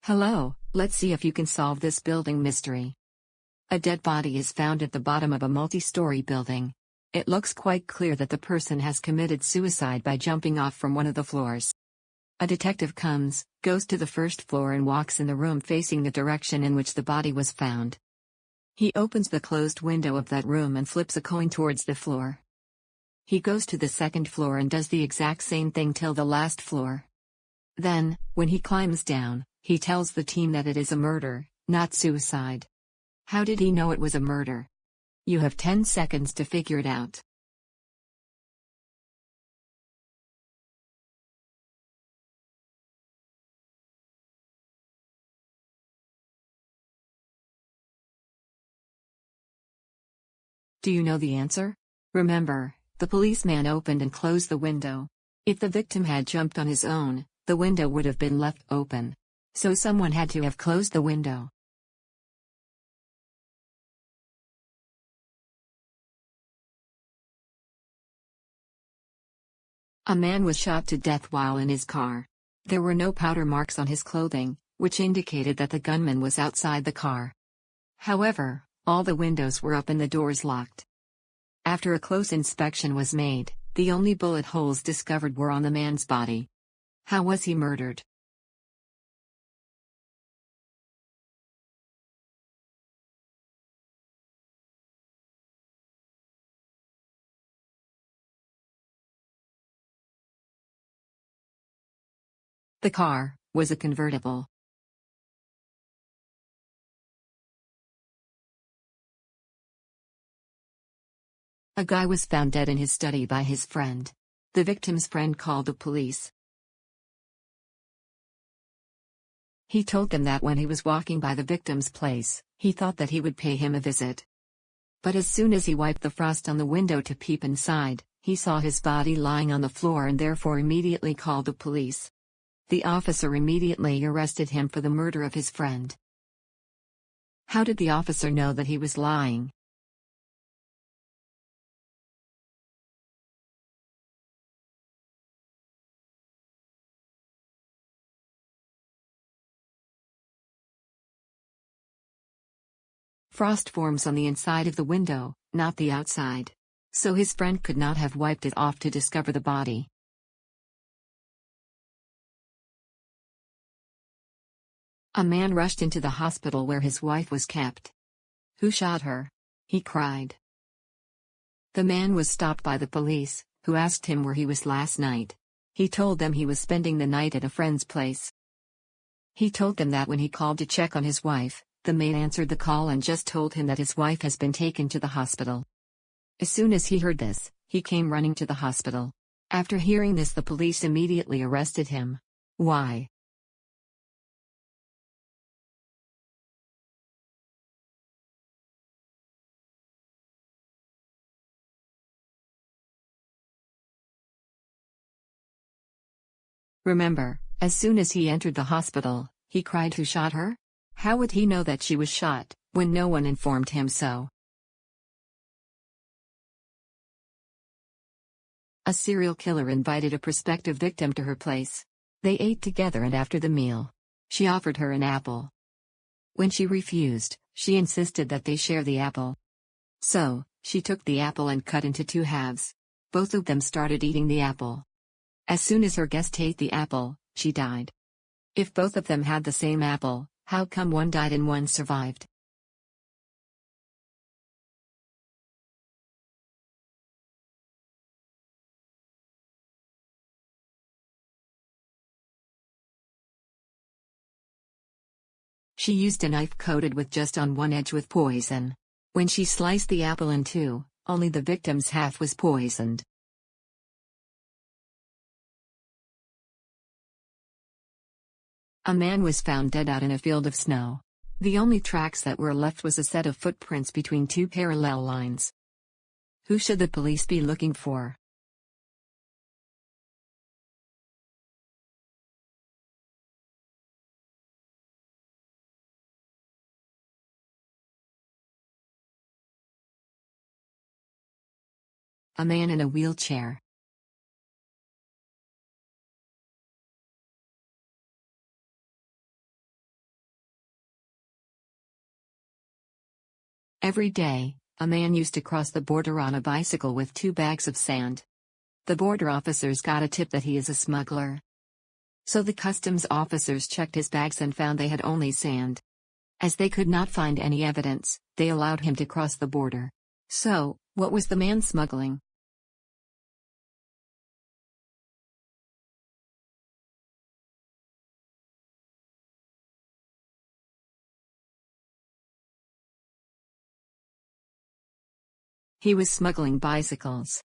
Hello, let's see if you can solve this building mystery. A dead body is found at the bottom of a multi-story building. It looks quite clear that the person has committed suicide by jumping off from one of the floors. A detective goes to the first floor and walks in the room facing the direction in which the body was found. He opens the closed window of that room and flips a coin towards the floor. He goes to the second floor and does the exact same thing till the last floor. Then, when he climbs down, he tells the team that it is a murder, not suicide. How did he know it was a murder? You have 10 seconds to figure it out. Do you know the answer? Remember, the policeman opened and closed the window. If the victim had jumped on his own, the window would have been left open. So someone had to have closed the window. A man was shot to death while in his car. There were no powder marks on his clothing, which indicated that the gunman was outside the car. However, all the windows were up and the doors locked. After a close inspection was made, the only bullet holes discovered were on the man's body. How was he murdered? The car was a convertible. A guy was found dead in his study by his friend. The victim's friend called the police. He told them that when he was walking by the victim's place, he thought that he would pay him a visit. But as soon as he wiped the frost on the window to peep inside, he saw his body lying on the floor and therefore immediately called the police. The officer immediately arrested him for the murder of his friend. How did the officer know that he was lying? Frost forms on the inside of the window, not the outside. So his friend could not have wiped it off to discover the body. A man rushed into the hospital where his wife was kept. Who shot her? He cried. The man was stopped by the police, who asked him where he was last night. He told them he was spending the night at a friend's place. He told them that when he called to check on his wife, the maid answered the call and just told him that his wife has been taken to the hospital. As soon as he heard this, he came running to the hospital. After hearing this, the police immediately arrested him. Why? Remember, as soon as he entered the hospital, he cried, "Who shot her?" How would he know that she was shot, when no one informed him so? A serial killer invited a prospective victim to her place. They ate together and after the meal, she offered her an apple. When she refused, she insisted that they share the apple. So, she took the apple and cut into 2 halves. Both of them started eating the apple. As soon as her guest ate the apple, she died. If both of them had the same apple, how come one died and one survived? She used a knife coated with just on one edge with poison. When she sliced the apple in 2, only the victim's half was poisoned. A man was found dead out in a field of snow. The only tracks that were left was a set of footprints between 2 parallel lines. Who should the police be looking for? A man in a wheelchair. Every day, a man used to cross the border on a bicycle with 2 bags of sand. The border officers got a tip that he is a smuggler. So the customs officers checked his bags and found they had only sand. As they could not find any evidence, they allowed him to cross the border. So, what was the man smuggling? He was smuggling bicycles.